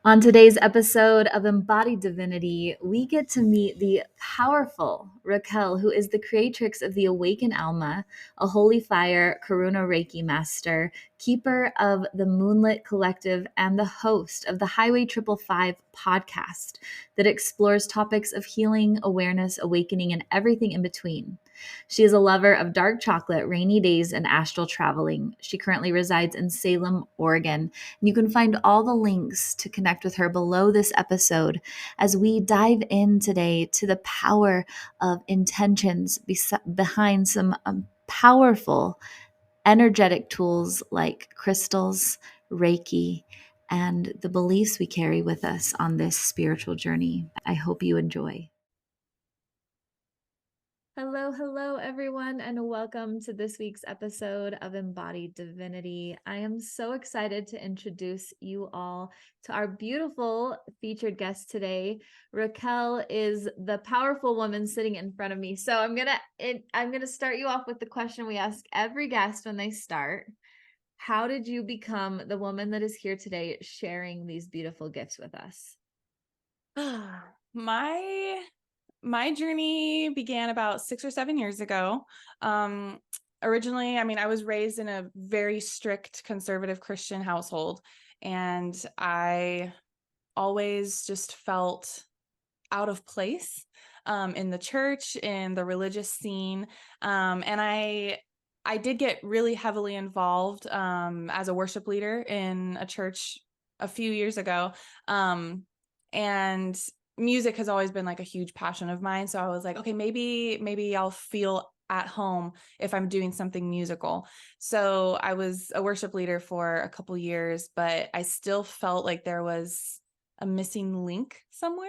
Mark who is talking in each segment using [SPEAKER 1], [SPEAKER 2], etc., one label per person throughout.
[SPEAKER 1] On today's episode of Embodied Divinity, we get to meet the powerful Raquel, who is the creatrix of the Awaken Alma, a holy fire Karuna Reiki master, keeper of the Moonlit Collective, and the host of the Highway 555 podcast that explores topics of healing, awareness, awakening, and everything in between. She is a lover of dark chocolate, rainy days, and astral traveling. She currently resides in Salem, Oregon. And you can find all the links to connect with her below this episode as we dive in today to the power of intentions behind some powerful energetic tools like crystals, Reiki, and the beliefs we carry with us on this spiritual journey. I hope you enjoy. Hello, everyone, and welcome to this week's episode of Embodied Divinity. I am so excited to introduce you all to our beautiful featured guest today. Raquel is the powerful woman sitting in front of me. So I'm gonna start you off with the question we ask every guest when they start. How did you become the woman that is here today sharing these beautiful gifts with us?
[SPEAKER 2] My journey began about 6 or 7 years ago. Originally, I was raised in a very strict conservative Christian household, and I always just felt out of place in the church, in the religious scene. And I did get really heavily involved as a worship leader in a church a few years ago. And music has always been like a huge passion of mine. So I was like, okay, maybe I'll feel at home if I'm doing something musical. So I was a worship leader for a couple years, but I still felt like there was a missing link somewhere.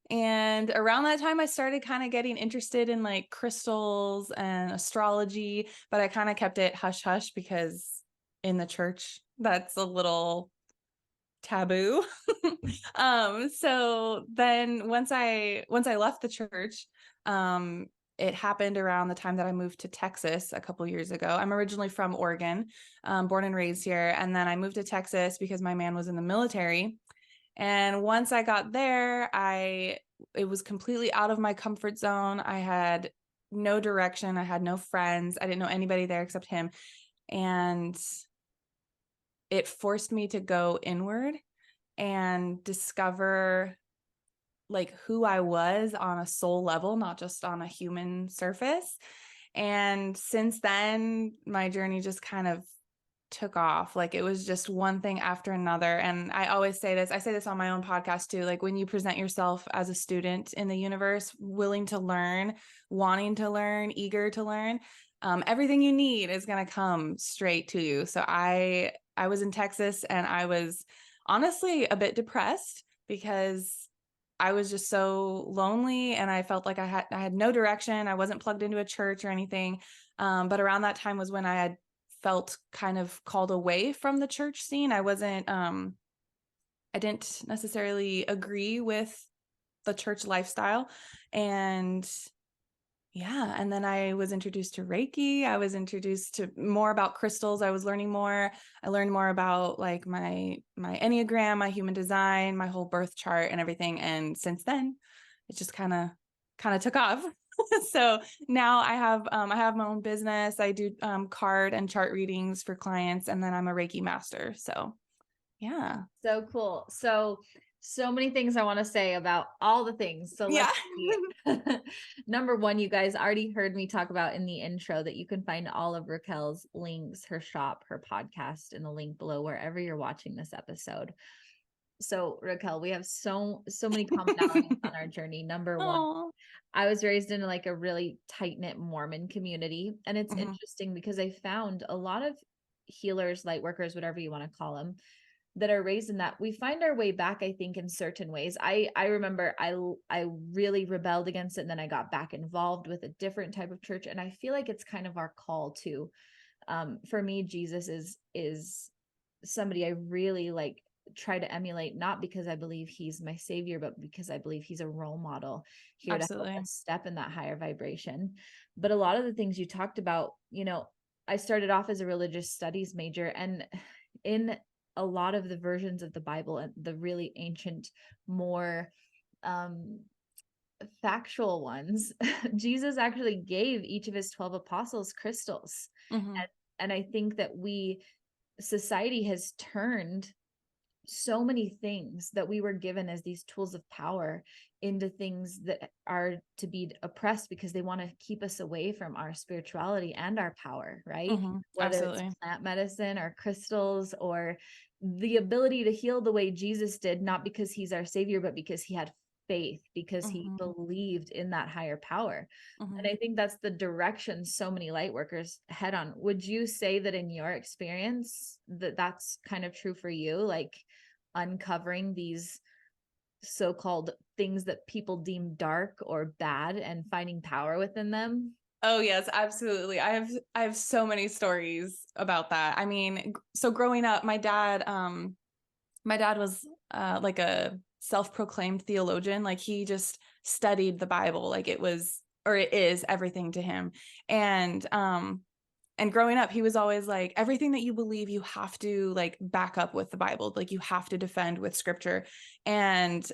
[SPEAKER 2] And around that time, I started kind of getting interested in like crystals and astrology, but I kind of kept it hush hush because in the church, that's a little taboo. So then once I left the church, it happened around the time that I moved to Texas a couple years ago. I'm originally from Oregon, born and raised here. And then I moved to Texas because my man was in the military. And once I got there, it was completely out of my comfort zone. I had no direction. I had no friends. I didn't know anybody there except him. And it forced me to go inward and discover like who I was on a soul level, not just on a human surface. And since then, my journey just kind of took off. Like it was just one thing after another. And I always say this, I say this on my own podcast too. Like when you present yourself as a student in the universe, willing to learn, wanting to learn, eager to learn, everything you need is going to come straight to you. So I was in Texas and I was honestly a bit depressed because I was just so lonely and I felt like I had no direction. I wasn't plugged into a church or anything. But around that time was when I had felt kind of called away from the church scene. I didn't necessarily agree with the church lifestyle. And yeah, and then I was introduced to Reiki. I was introduced to more about crystals. I was learning more. I learned more about like my Enneagram, my human design, my whole birth chart and everything. And since then, it just kind of took off. So now I have my own business. I do card and chart readings for clients, and then I'm a Reiki master. So yeah.
[SPEAKER 1] So cool. So many things I want to say about all the things. So
[SPEAKER 2] Yeah.
[SPEAKER 1] let's see. Number one, you guys already heard me talk about in the intro that you can find all of Raquel's links, her shop, her podcast in the link below, wherever you're watching this episode. So Raquel, we have so many commonalities on our journey. Number one,
[SPEAKER 2] Oh.
[SPEAKER 1] I was raised in like a really tight-knit Mormon community. And it's interesting because I found a lot of healers, light workers, whatever you want to call them, that are raised in that. We find our way back, I think, in certain ways. I remember I really rebelled against it, and then I got back involved with a different type of church, and I feel like it's kind of our call too. For me, Jesus is somebody I really like try to emulate, not because I believe he's my savior, but because I believe he's a role model here to help
[SPEAKER 2] Absolutely.
[SPEAKER 1] us step in that higher vibration. But a lot of the things you talked about, I started off as a religious studies major, and in a lot of the versions of the Bible and the really ancient, more um, factual ones, Jesus actually gave each of his 12 apostles crystals.
[SPEAKER 2] Mm-hmm.
[SPEAKER 1] And I think that society has turned so many things that we were given as these tools of power into things that are to be oppressed because they want to keep us away from our spirituality and our power, right?
[SPEAKER 2] Mm-hmm.
[SPEAKER 1] Whether it's
[SPEAKER 2] Absolutely.
[SPEAKER 1] plant medicine or crystals or the ability to heal the way Jesus did, not because he's our savior, but because he had faith, because he
[SPEAKER 2] Mm-hmm.
[SPEAKER 1] believed in that higher power.
[SPEAKER 2] Mm-hmm.
[SPEAKER 1] And I think that's the direction so many light workers head on. Would you say that in your experience that that's kind of true for you? Like uncovering these so-called things that people deem dark or bad and finding power within them?
[SPEAKER 2] Oh yes, absolutely. I have so many stories about that. I mean, so growing up, my dad was like a self-proclaimed theologian. Like he just studied the Bible like it was or it is everything to him. And growing up, he was always like, everything that you believe, you have to like back up with the Bible. Like you have to defend with scripture. And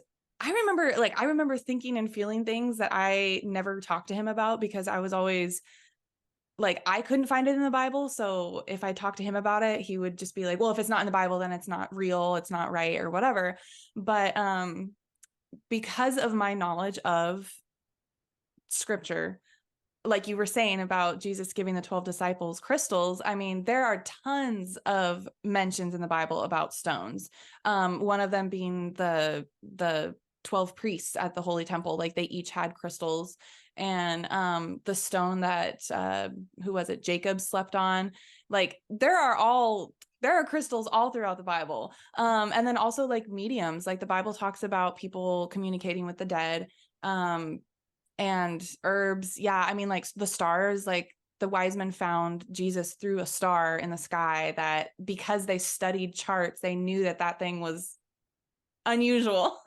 [SPEAKER 2] I remember thinking and feeling things that I never talked to him about because I was always like, I couldn't find it in the Bible. So if I talked to him about it, he would just be like, well, if it's not in the Bible, then it's not real, it's not right, or whatever. But because of my knowledge of scripture, like you were saying about Jesus giving the 12 disciples crystals, I mean, there are tons of mentions in the Bible about stones. One of them being the 12 priests at the Holy Temple, like they each had crystals. And the stone that who was it? Jacob slept on. Like there are crystals all throughout the Bible. And then also like mediums, like the Bible talks about people communicating with the dead. Um, and herbs. Yeah, I mean, like the stars, like the wise men found Jesus through a star in the sky that because they studied charts, they knew that that thing was unusual.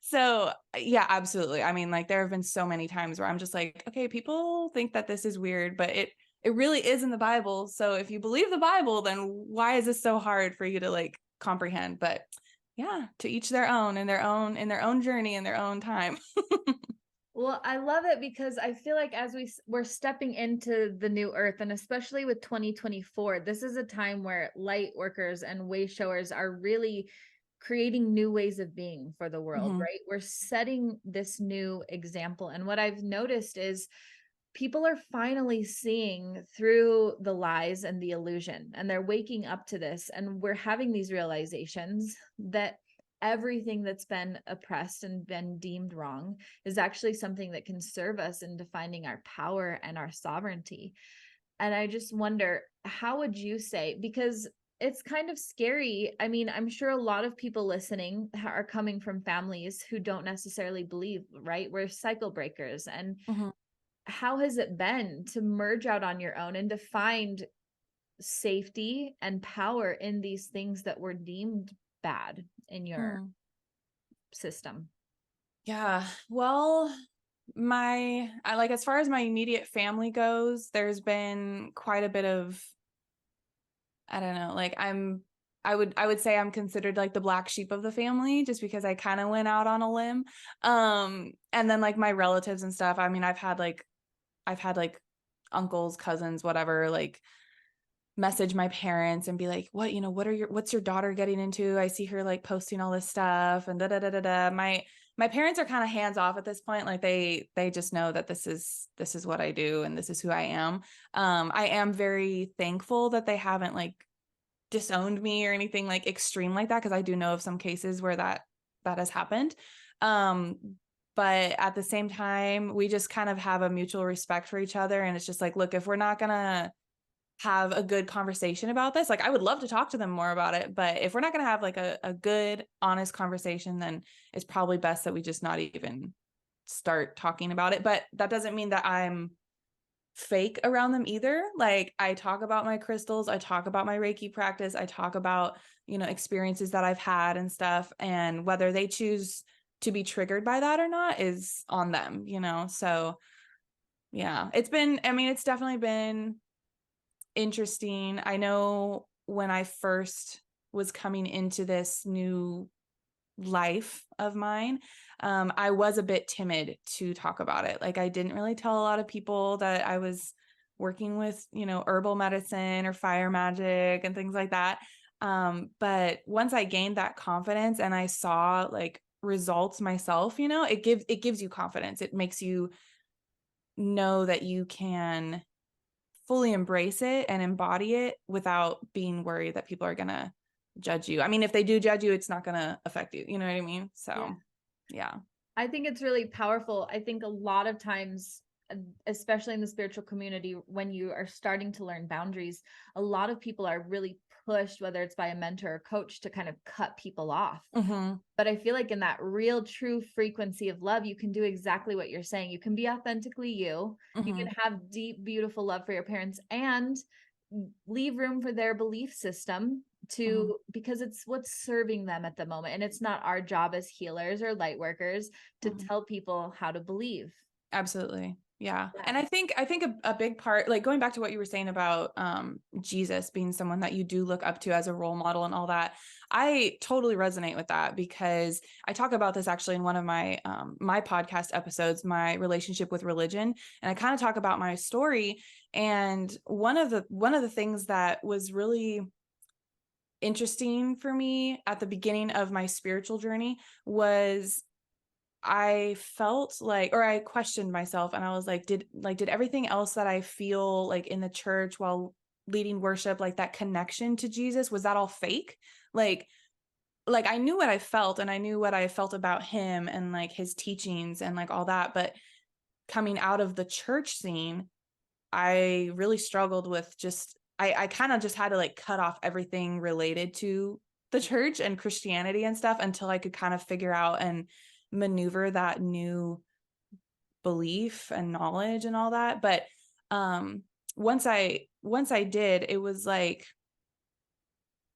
[SPEAKER 2] So, yeah, absolutely. I mean, like there have been so many times where I'm just like, okay, people think that this is weird, but it really is in the Bible. So if you believe the Bible, then why is this so hard for you to like comprehend? But yeah, to each their own in their own journey in their own time.
[SPEAKER 1] Well, I love it because I feel like as we're stepping into the new earth, and especially with 2024, this is a time where light workers and way showers are really creating new ways of being for the world,
[SPEAKER 2] Mhm.
[SPEAKER 1] right? We're setting this new example. And what I've noticed is people are finally seeing through the lies and the illusion, and they're waking up to this. And we're having these realizations that everything that's been oppressed and been deemed wrong is actually something that can serve us in defining our power and our sovereignty. And I just wonder, how would you say, because it's kind of scary. I mean, I'm sure a lot of people listening are coming from families who don't necessarily believe, right? We're cycle breakers. And
[SPEAKER 2] Mhm.
[SPEAKER 1] how has it been to merge out on your own and to find safety and power in these things that were deemed bad in your
[SPEAKER 2] Mm.
[SPEAKER 1] system?
[SPEAKER 2] Yeah. Well, I like as far as my immediate family goes, there's been quite a bit of I don't know, like I would say I'm considered like the black sheep of the family just because I kind of went out on a limb. And then like my relatives and stuff, I mean, I've had like uncles, cousins, whatever, like message my parents and be like, what's your daughter getting into? I see her like posting all this stuff and da da da da da. My parents are kind of hands off at this point. Like they just know that this is what I do and this is who I am. I am very thankful that they haven't like disowned me or anything like extreme like that because I do know of some cases where that has happened. Um, but at the same time, we just kind of have a mutual respect for each other, and it's just like, look, if we're not gonna have a good conversation about this, like I would love to talk to them more about it, but if we're not going to have like a good honest conversation, then it's probably best that we just not even start talking about it. But that doesn't mean that I'm fake around them either. Like I talk about my crystals, I talk about my Reiki practice, I talk about experiences that I've had and stuff, and whether they choose to be triggered by that or not is on them. So yeah, it's definitely been interesting. I know when I first was coming into this new life of mine, I was a bit timid to talk about it. Like I didn't really tell a lot of people that I was working with, herbal medicine or fire magic and things like that. But once I gained that confidence and I saw like results myself, it gives you confidence. It makes you know that you can fully embrace it and embody it without being worried that people are going to judge you. I mean, if they do judge you, it's not going to affect you. You know what I mean? So, yeah.
[SPEAKER 1] I think it's really powerful. I think a lot of times, especially in the spiritual community, when you are starting to learn boundaries, a lot of people are really pushed, whether it's by a mentor or coach, to kind of cut people off.
[SPEAKER 2] Mm-hmm.
[SPEAKER 1] But I feel like in that real true frequency of love, you can do exactly what you're saying. You can be authentically you.
[SPEAKER 2] Mm-hmm.
[SPEAKER 1] You can have deep, beautiful love for your parents and leave room for their belief system to, because it's what's serving them at the moment. And it's not our job as healers or light workers to tell people how to believe.
[SPEAKER 2] Absolutely. Yeah. And I think a big part, like going back to what you were saying about Jesus being someone that you do look up to as a role model and all that, I totally resonate with that because I talk about this actually in one of my my podcast episodes, my relationship with religion, and I kind of talk about my story. And one of the things that was really interesting for me at the beginning of my spiritual journey was I felt like, or I questioned myself and I was like, did everything else that I feel like in the church while leading worship, like that connection to Jesus, was that all fake? Like I knew what I felt and I knew what I felt about him and like his teachings and like all that. But coming out of the church scene, I really struggled with I kind of just had to like cut off everything related to the church and Christianity and stuff until I could kind of figure out and maneuver that new belief and knowledge and all that. But once I did, it was like,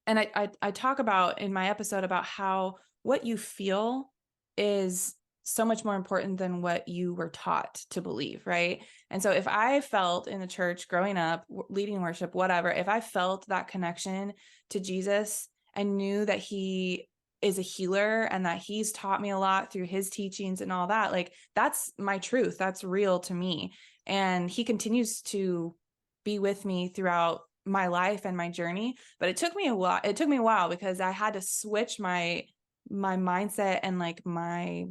[SPEAKER 2] and I talk about in my episode about how what you feel is so much more important than what you were taught to believe, right? And so if I felt in the church growing up, leading worship, whatever, if I felt that connection to Jesus and knew that he is a healer and that he's taught me a lot through his teachings and all that, like that's my truth. That's real to me. And he continues to be with me throughout my life and my journey. But it took me a while because I had to switch my mindset and like my,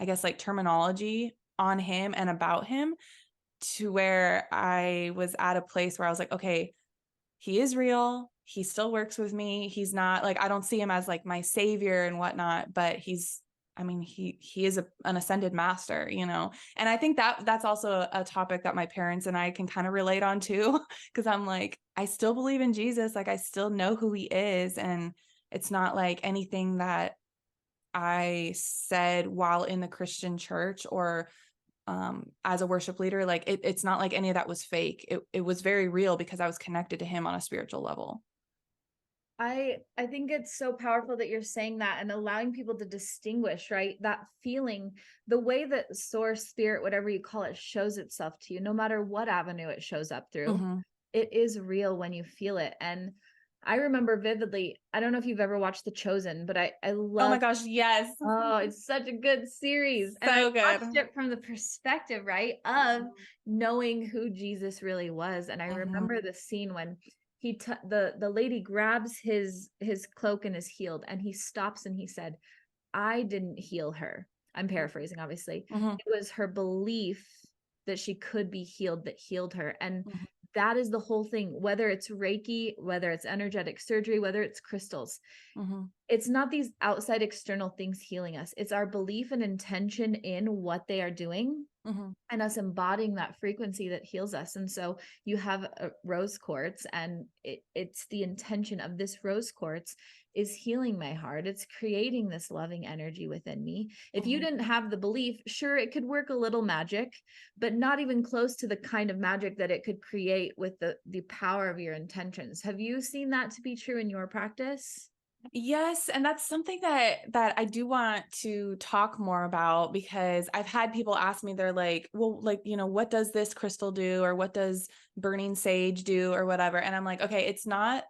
[SPEAKER 2] I guess, like terminology on him and about him to where I was at a place where I was like, okay, he is real. He still works with me. He's not like, I don't see him as like my savior and whatnot, but he is an ascended master, And I think that's also a topic that my parents and I can kind of relate on too. Cause I'm like, I still believe in Jesus. Like I still know who he is. And it's not like anything that I said while in the Christian church or as a worship leader, like it's not like any of that was fake. It was very real because I was connected to him on a spiritual level.
[SPEAKER 1] I think it's so powerful that you're saying that and allowing people to distinguish, right? That feeling, the way that source, spirit, whatever you call it, shows itself to you, no matter what avenue it shows up through, it is real when you feel it. And I remember vividly, I don't know if you've ever watched The Chosen, but I love.
[SPEAKER 2] Oh my gosh, yes.
[SPEAKER 1] Oh, it's such a good series. And I watched it from the perspective, right, of knowing who Jesus really was. And I remember the scene when the lady grabs his cloak and is healed, and he stops and he said, I didn't heal her. I'm paraphrasing, obviously. It was her belief that she could be healed that healed her. And that is the whole thing, whether it's Reiki, whether it's energetic surgery, whether it's crystals. It's not these outside external things healing us. It's our belief and intention in what they are doing and us embodying that frequency that heals us. And so you have a rose quartz, and it's the intention of this rose quartz is healing my heart. It's creating this loving energy within me. If you didn't have the belief, sure, it could work a little magic, but not even close to the kind of magic that it could create with the power of your intentions. Have you seen that to be true in your practice?
[SPEAKER 2] Yes, and that's something that I do want to talk more about because I've had people ask me, they're like, well, like, what does this crystal do or what does burning sage do or whatever? And I'm like, okay, it's not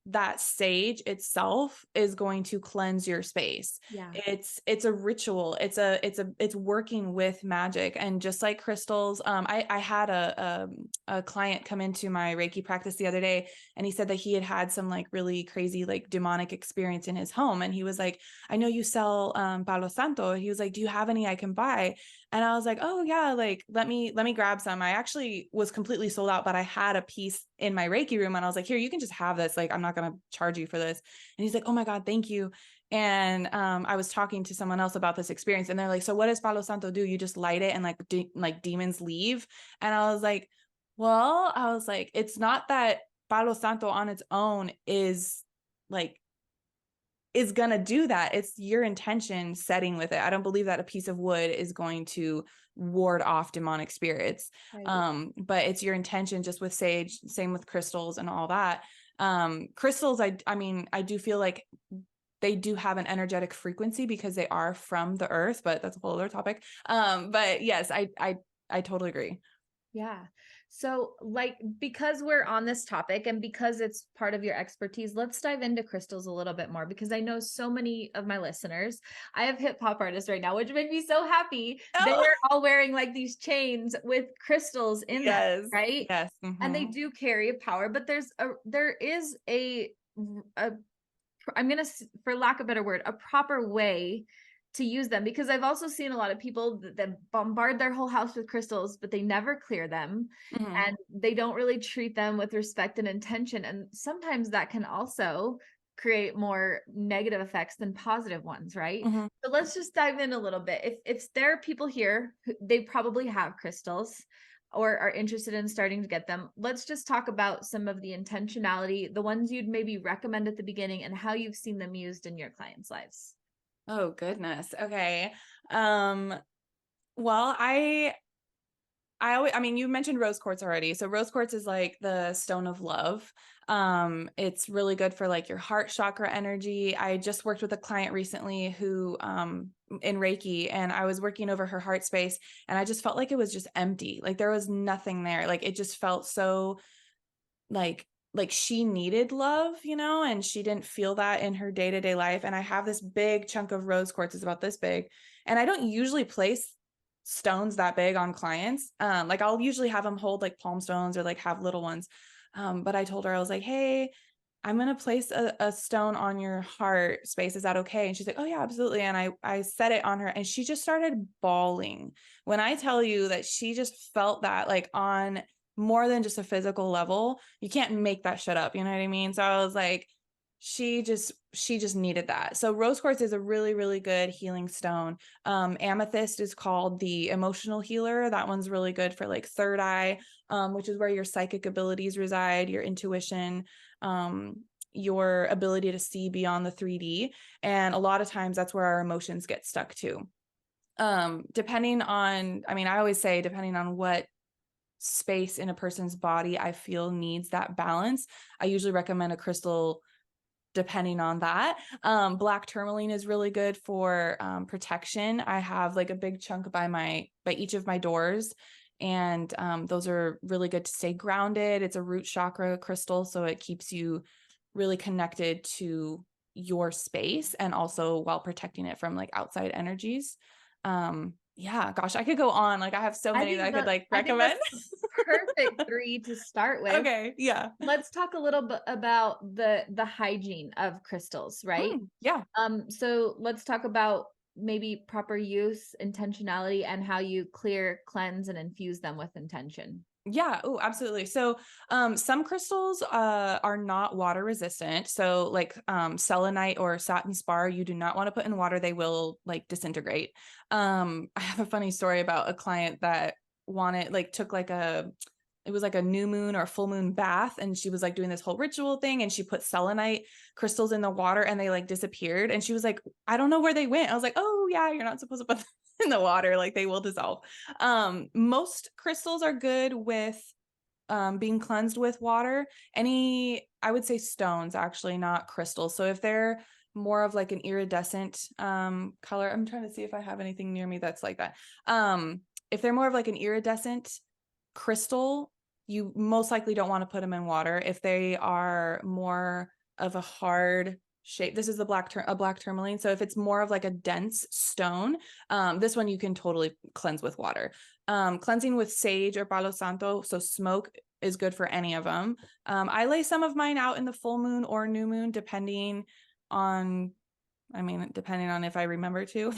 [SPEAKER 2] that sage itself is going to cleanse your space.
[SPEAKER 1] Yeah.
[SPEAKER 2] It's a ritual. It's working with magic. And just like crystals, I had a client come into my Reiki practice the other day, and he said that he had some like really crazy like demonic experience in his home, and he was like, I know you sell Palo Santo. He was like, do you have any I can buy? And I was like, oh yeah, like let me grab some. I actually was completely sold out, but I had a piece in my Reiki room, and I was like, here, you can just have this. Like, I'm not going to charge you for this. And he's like, oh my God, thank you. And I was talking to someone else about this experience, and they're like, so what does Palo Santo do? You just light it and like demons leave? And I was like, well, it's not that Palo Santo on its own like is going to do that. It's your intention setting with it. I don't believe that a piece of wood is going to ward off demonic spirits.
[SPEAKER 1] Right.
[SPEAKER 2] But it's your intention, just with sage, same with crystals and all that. Crystals, I mean, I do feel like they do have an energetic frequency because they are from the earth, but that's a whole other topic. But yes, I totally agree.
[SPEAKER 1] Yeah. So, like, because we're on this topic and because it's part of your expertise, let's dive into crystals a little bit more, because I know so many of my listeners, I have hip hop artists right now, which make me so happy. They're
[SPEAKER 2] Oh,
[SPEAKER 1] all wearing like these chains with crystals in them,
[SPEAKER 2] yes,
[SPEAKER 1] right?
[SPEAKER 2] yes.
[SPEAKER 1] And they
[SPEAKER 2] Mm-hmm.
[SPEAKER 1] do carry a power, but there is a I'm going to, for lack of a better word, a proper way to use them, because I've also seen a lot of people that bombard their whole house with crystals, but they never clear them,
[SPEAKER 2] Mm-hmm.
[SPEAKER 1] and they don't really treat them with respect and intention. And sometimes that can also create more negative effects than positive ones, right?
[SPEAKER 2] Mm-hmm.
[SPEAKER 1] So let's just dive in a little bit. If there are people here who, they probably have crystals or are interested in starting to get them, let's just talk about some of the intentionality, the ones you'd maybe recommend at the beginning, and how you've seen them used in your clients' lives.
[SPEAKER 2] Oh goodness. Okay. Um, well, I mean, you mentioned rose quartz already. So rose quartz is like the stone of love. It's really good for like your heart chakra energy. I just worked with a client recently who in Reiki, and I was working over her heart space, and I just felt like it was just empty. Like there was nothing there. Like it just felt so like she needed love, and she didn't feel that in her day-to-day life. And I have this big chunk of rose quartz, it's about this big, and I don't usually place stones that big on clients. Like I'll usually have them hold like palm stones or like have little ones. But I told her, I was like, hey, I'm going to place a stone on your heart space. Is that okay? And she's like, oh yeah, absolutely. And I set it on her, and she just started bawling. When I tell you that she just felt that like on more than just a physical level, you can't make that shit up. You know what I mean? So I was like, she just needed that. So rose quartz is a really, really good healing stone. Amethyst is called the emotional healer. That one's really good for like third eye, which is where your psychic abilities reside, your intuition, your ability to see beyond the 3D. And a lot of times that's where our emotions get stuck too. Depending on, I mean, I always say, depending on what space in a person's body I feel needs that balance, I usually recommend a crystal depending on that. Black tourmaline is really good for protection. I have like a big chunk by each of my doors, and those are really good to stay grounded. It's a root chakra crystal, so it keeps you really connected to your space, and also while protecting it from like outside energies. Yeah, gosh, I could go on. Like I have so many that I could like
[SPEAKER 1] I think
[SPEAKER 2] recommend.
[SPEAKER 1] that's perfect three to start with.
[SPEAKER 2] Okay, yeah.
[SPEAKER 1] Let's talk a little bit about the hygiene of crystals, right?
[SPEAKER 2] Yeah.
[SPEAKER 1] So let's talk about maybe proper use, intentionality, and how you clear, cleanse, and infuse them with intention.
[SPEAKER 2] Yeah. Oh, absolutely. So, some crystals are not water resistant. So, like selenite or satin spar, you do not want to put in water; they will like disintegrate. I have a funny story about a client that took like it was like a new moon or a full moon bath, and she was like doing this whole ritual thing, and she put selenite crystals in the water, and they like disappeared. And she was like, I don't know where they went. I was like, oh yeah, you're not supposed to put them in the water; like they will dissolve. Most crystals are good with being cleansed with water. I would say stones, actually, not crystals. So if they're more of like an iridescent color, I'm trying to see if I have anything near me that's like that. If they're more of like an iridescent crystal, you most likely don't want to put them in water. If they are more of a hard shape. This is a black tourmaline. So if it's more of like a dense stone, this one you can totally cleanse with water. Cleansing with sage or palo santo, so smoke, is good for any of them. I lay some of mine out in the full moon or new moon, depending on if I remember to.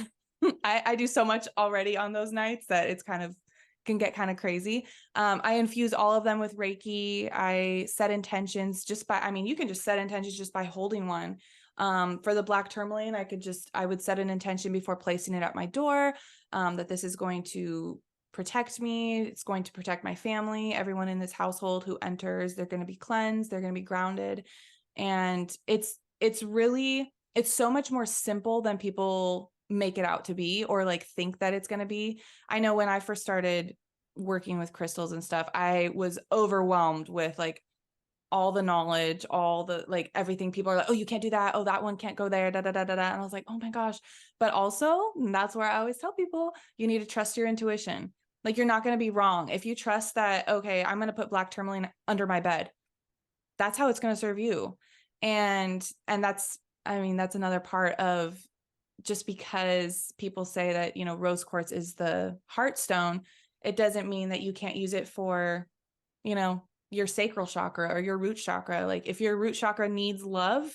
[SPEAKER 2] I do so much already on those nights that it's can get kind of crazy. I infuse all of them with Reiki. I set intentions you can just set intentions just by holding one. For the black tourmaline, I would set an intention before placing it at my door, that this is going to protect me. It's going to protect my family. Everyone in this household who enters, they're going to be cleansed. They're going to be grounded. And it's so much more simple than people make it out to be, or like think that it's going to be. I know when I first started working with crystals and stuff, I was overwhelmed with like all the knowledge, all the like everything. People are like, oh, you can't do that. Oh, that one can't go there. Da, da, da, da, da. And I was like, oh my gosh. But also, that's where I always tell people, you need to trust your intuition. Like, you're not going to be wrong. If you trust that, okay, I'm going to put black tourmaline under my bed, that's how it's going to serve you. And that's another part of, just because people say that, rose quartz is the heart stone, it doesn't mean that you can't use it for, your sacral chakra or your root chakra. Like, if your root chakra needs love,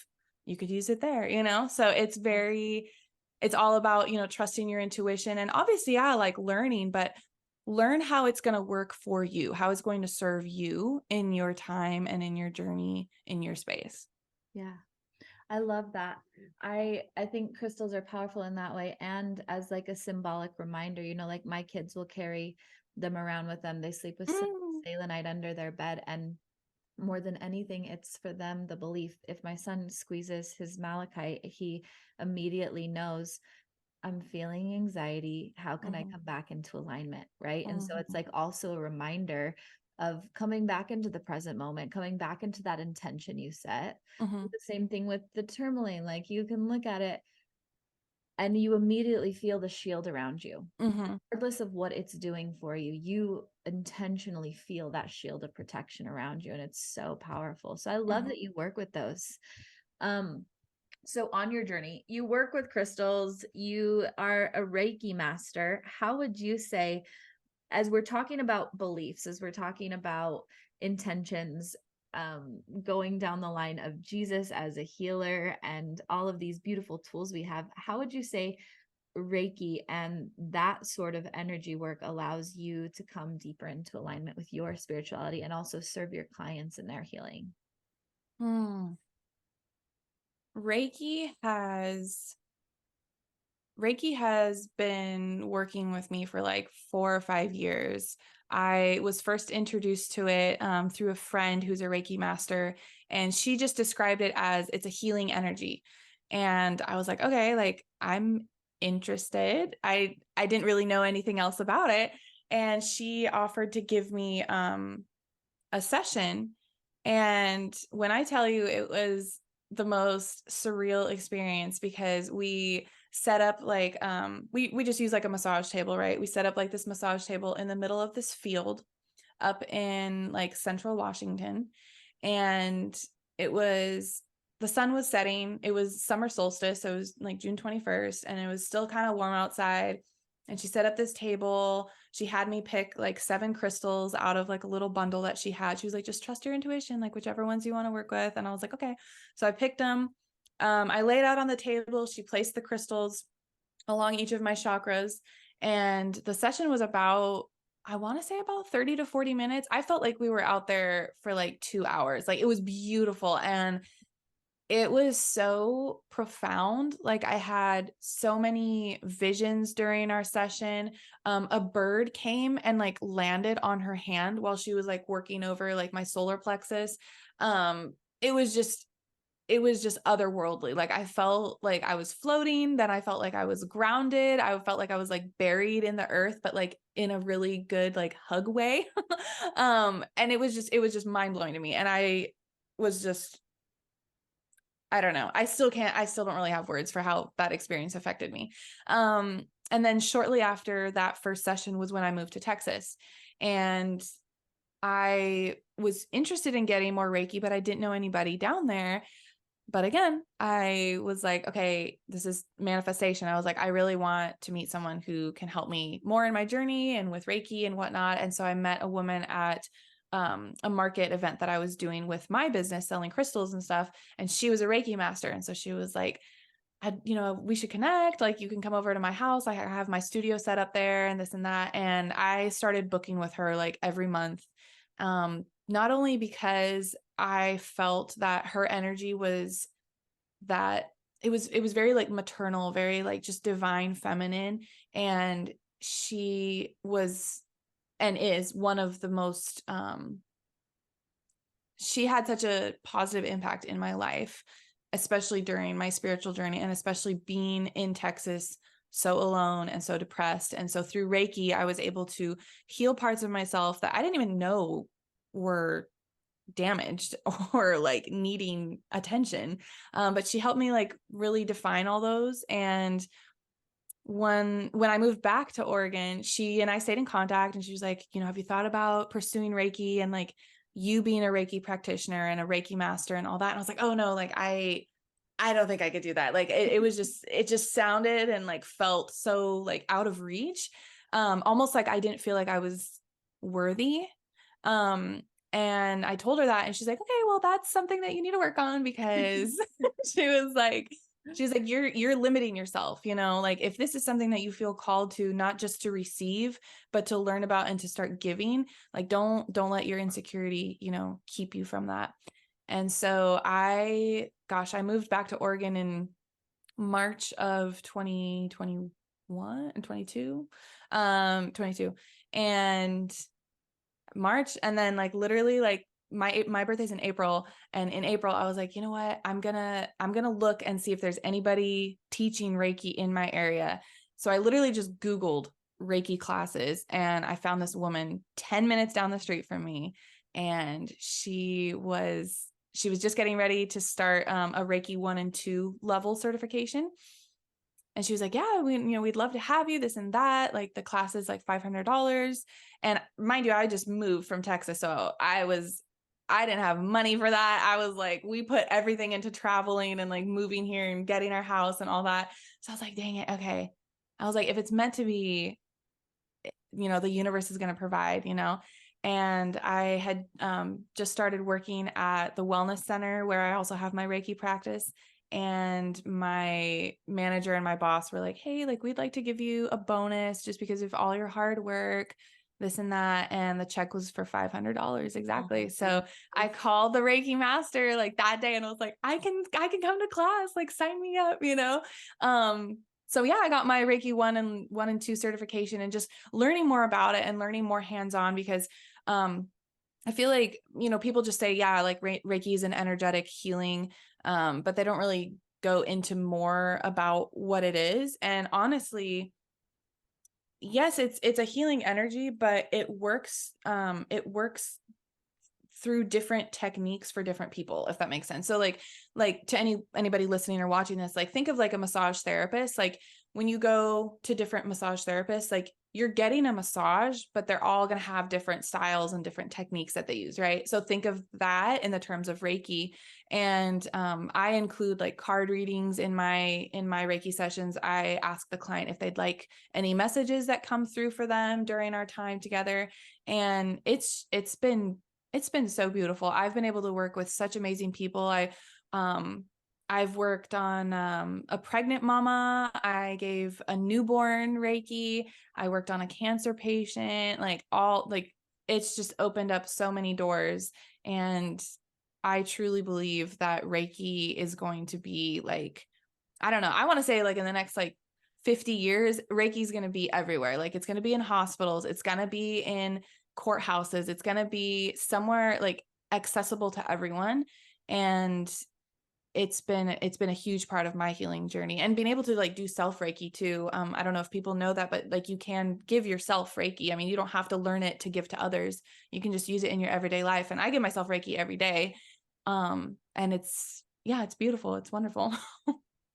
[SPEAKER 2] you could use it there, So it's all about, trusting your intuition, and obviously, like learning, but learn how it's going to work for you, how it's going to serve you in your time and in your journey, in your space.
[SPEAKER 1] Yeah. I love that. I think crystals are powerful in that way, and as like a symbolic reminder, like my kids will carry them around with them. They sleep with selenite under their bed, and more than anything, it's for them the belief. If my son squeezes his malachite, he immediately knows, I'm feeling anxiety. How can I come back into alignment? Right. And so it's like also a reminder of coming back into the present moment, coming back into that intention you set. The same thing with the tourmaline. Like, you can look at it and you immediately feel the shield around you. Regardless of what it's doing for you, you intentionally feel that shield of protection around you. And it's so powerful. So I love that you work with those. So on your journey, you work with crystals, you are a Reiki master. How would you say, as we're talking about beliefs, as we're talking about intentions, going down the line of Jesus as a healer and all of these beautiful tools we have, how would you say Reiki and that sort of energy work allows you to come deeper into alignment with your spirituality and also serve your clients in their healing?
[SPEAKER 2] Reiki has been working with me for like 4 or 5 years. I was first introduced to it through a friend who's a Reiki master, and she just described it as it's a healing energy. And I was like, okay, like I'm interested. I didn't really know anything else about it. And she offered to give me a session. And when I tell you, it was the most surreal experience, because we set up like we just use like a massage table, right? We set up like this massage table in the middle of this field up in like central Washington. And the sun was setting. It was summer solstice, so it was like June 21st, and it was still kind of warm outside. And she set up this table. She had me pick like 7 crystals out of like a little bundle that she had. She was like, just trust your intuition, like whichever ones you want to work with. And I was like, okay. So I picked them. I laid out on the table. She placed the crystals along each of my chakras. And the session was about, I want to say about 30 to 40 minutes. I felt like we were out there for like 2 hours. Like, it was beautiful. And it was so profound. Like, I had so many visions during our session. A bird came and like landed on her hand while she was like working over like my solar plexus. It was just otherworldly. Like, I felt like I was floating. Then I felt like I was grounded. I felt like I was like buried in the earth, but like in a really good like hug way. And it was just mind blowing to me. And I was just, I don't know. I still don't really have words for how that experience affected me. And then shortly after that first session was when I moved to Texas, and I was interested in getting more Reiki, but I didn't know anybody down there. but again, I was like, okay, this is manifestation. I was like, I really want to meet someone who can help me more in my journey and with Reiki and whatnot. And so I met a woman at a market event that I was doing with my business, selling crystals and stuff. And she was a Reiki master. And so she was like, we should connect. Like, you can come over to my house. I have my studio set up there and this and that. And I started booking with her like every month. Not only because I felt that her energy was that it was very like maternal, very like just divine feminine. And she was and is one of the most she had such a positive impact in my life, especially during my spiritual journey and especially being in Texas so alone and so depressed. And so through Reiki, I was able to heal parts of myself that I didn't even know were damaged or like needing attention. But she helped me like really define all those. And when I moved back to Oregon, she and I stayed in contact, and she was like, have you thought about pursuing Reiki and like you being a Reiki practitioner and a Reiki master and all that? And I was like, oh no, like I don't think I could do that. Like it just sounded and like felt so like out of reach. Almost like I didn't feel like I was worthy. Um, and I told her that, and she's like, okay, well, that's something that you need to work on, because she was like, you're limiting yourself, like if this is something that you feel called to, not just to receive, but to learn about and to start giving, like don't let your insecurity, keep you from that. And so I moved back to Oregon in March of 2021 and 22, 22 and March. And then like literally like my birthday's in April, and in April I was like, you know what, I'm gonna look and see if there's anybody teaching Reiki in my area. So I literally just Googled Reiki classes, and I found this woman 10 minutes down the street from me, and she was just getting ready to start a Reiki 1 and 2 level certification. And she was like, yeah, we'd love to have you, this and that. Like the class is like $500. And mind you, I just moved from Texas. So I didn't have money for that. I was like, we put everything into traveling and like moving here and getting our house and all that. So I was like, dang it. Okay. I was like, if it's meant to be, the universe is going to provide, And I had just started working at the wellness center where I also have my Reiki practice. And my manager and my boss were like, hey, like we'd like to give you a bonus just because of all your hard work, this and that. And the check was for $500 exactly. So I called the Reiki master like that day, and I was like, I can come to class, like sign me up, So yeah, I got my Reiki 1 and 2 certification, and just learning more about it and learning more hands-on, because I feel like, people just say, yeah, like Reiki is an energetic healing, but they don't really go into more about what it is. And honestly, yes, it's a healing energy, but it works through different techniques for different people, if that makes sense. So like to anybody listening or watching this, like think of like a massage therapist. Like when you go to different massage therapists, like you're getting a massage, but they're all going to have different styles and different techniques that they use, right? So think of that in the terms of Reiki. And I include like card readings in my Reiki sessions. I ask the client if they'd like any messages that come through for them during our time together. And it's been so beautiful. I've been able to work with such amazing people. I've worked on a pregnant mama. I gave a newborn Reiki. I worked on a cancer patient. It's just opened up so many doors. And I truly believe that Reiki is going to be like, I don't know, I want to say like in the next like 50 years, Reiki is going to be everywhere. Like it's going to be in hospitals. It's going to be in courthouses. It's going to be somewhere like accessible to everyone. And it's been a huge part of my healing journey, and being able to like do self Reiki too. I don't know if people know that, but like you can give yourself Reiki. I mean, you don't have to learn it to give to others. You can just use it in your everyday life. And I give myself Reiki every day. And it's beautiful. It's wonderful.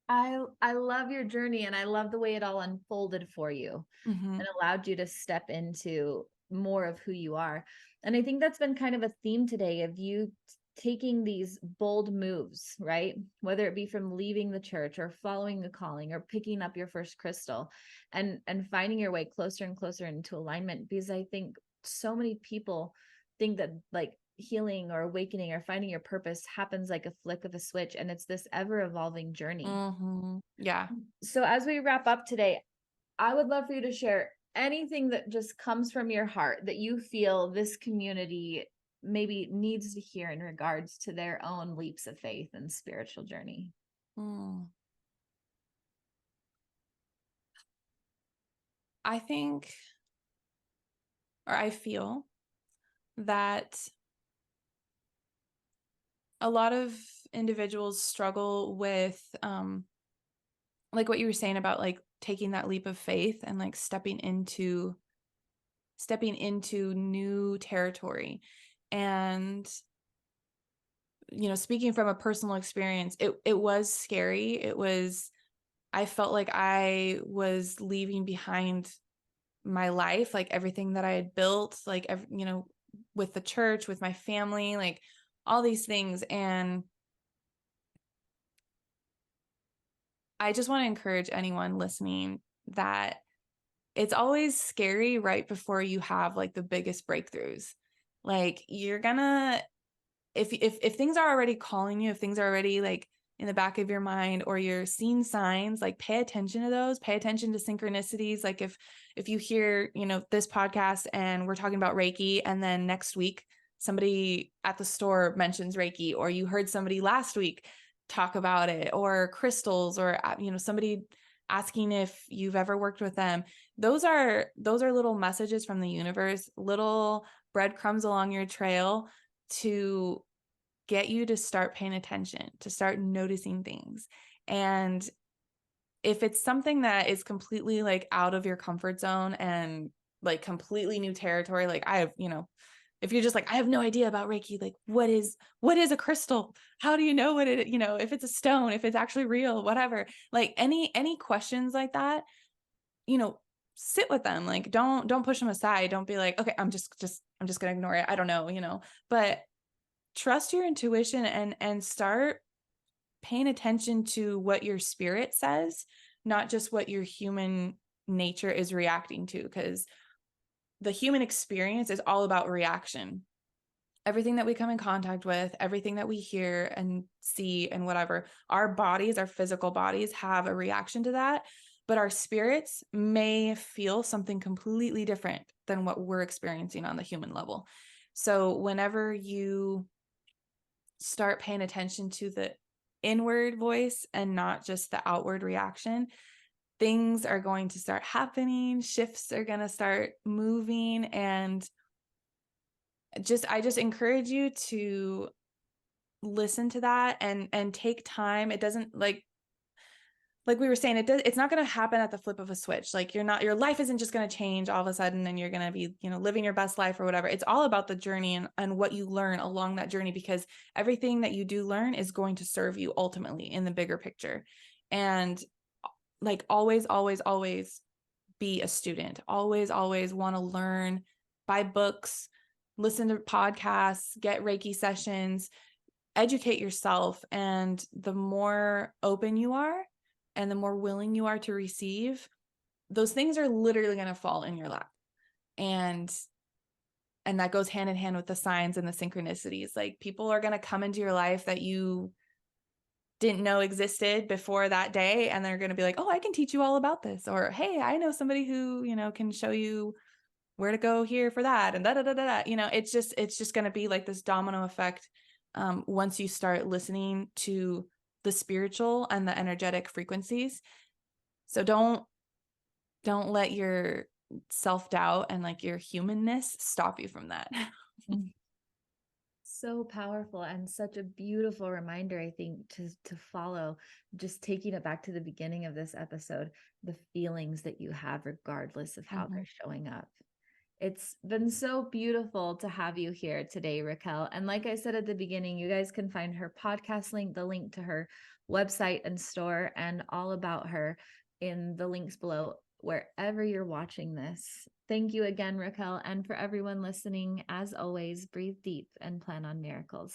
[SPEAKER 1] I love your journey, and I love the way it all unfolded for you
[SPEAKER 2] Mm-hmm.
[SPEAKER 1] and allowed you to step into more of who you are. And I think that's been kind of a theme today of you taking these bold moves, right? Whether it be from leaving the church or following a calling or picking up your first crystal and finding your way closer and closer into alignment. Because I think so many people think that like healing or awakening or finding your purpose happens like a flick of a switch, and it's this ever evolving journey.
[SPEAKER 2] Yeah.
[SPEAKER 1] So as we wrap up today, I would love for you to share anything that just comes from your heart that you feel this community maybe needs to hear in regards to their own leaps of faith and spiritual journey.
[SPEAKER 2] I think, or I feel that a lot of individuals struggle with, like what you were saying about like taking that leap of faith and like stepping into new territory. And, you know, speaking from a personal experience, it was scary. I felt like I was leaving behind my life, like everything that I had built, like, you know, with the church, with my family, like all these things. And I just want to encourage anyone listening that it's always scary right before you have like the biggest breakthroughs. Like you're gonna, if things are already calling you, if things are already like in the back of your mind, or you're seeing signs, like pay attention to those, pay attention to synchronicities. Like if you hear, you know, this podcast and we're talking about Reiki, and then next week somebody at the store mentions Reiki, or you heard somebody last week talk about it, or crystals, or, you know, somebody asking if you've ever worked with them. Those are little messages from the universe, little breadcrumbs along your trail to get you to start paying attention, to start noticing things. And if it's something that is completely like out of your comfort zone and like completely new territory, like I have, you know, if you're just like, I have no idea about Reiki, like what is a crystal? How do you know what it, you know, if it's a stone, if it's actually real, whatever, like any questions like that, you know, sit with them. Like don't push them aside. Don't be like, okay, I'm just going to ignore it. I don't know, you know, but trust your intuition and start paying attention to what your spirit says, not just what your human nature is reacting to, because the human experience is all about reaction. Everything that we come in contact with, everything that we hear and see and whatever, our bodies, our physical bodies have a reaction to that, but our spirits may feel something completely different than what we're experiencing on the human level. So whenever you start paying attention to the inward voice and not just the outward reaction, things are going to start happening, shifts are going to start moving. And I just encourage you to listen to that and take time. It doesn't, like we were saying, it's not going to happen at the flip of a switch. Like your life isn't just going to change all of a sudden and you're going to be, you know, living your best life or whatever. It's all about the journey and what you learn along that journey, because everything that you do learn is going to serve you ultimately in the bigger picture. And like always, always, always be a student. Always, always want to learn, buy books, listen to podcasts, get Reiki sessions, educate yourself. And the more open you are and the more willing you are to receive, those things are literally going to fall in your lap. And that goes hand in hand with the signs and the synchronicities. Like people are going to come into your life that you didn't know existed before that day, and they're going to be like, oh, I can teach you all about this, or hey, I know somebody who, you know, can show you where to go here for that, and da da da da. You know, it's just going to be like this domino effect once you start listening to the spiritual and the energetic frequencies. So don't let your self-doubt and like your humanness stop you from that.
[SPEAKER 1] So powerful, and such a beautiful reminder, I think, to follow. Just taking it back to the beginning of this episode, the feelings that you have regardless of how they're showing up. It's been so beautiful to have you here today, Raquel. And like I said at the beginning, you guys can find her podcast link, the link to her website and store, and all about her in the links below wherever you're watching this. Thank you again, Raquel. And for everyone listening, as always, breathe deep and plan on miracles.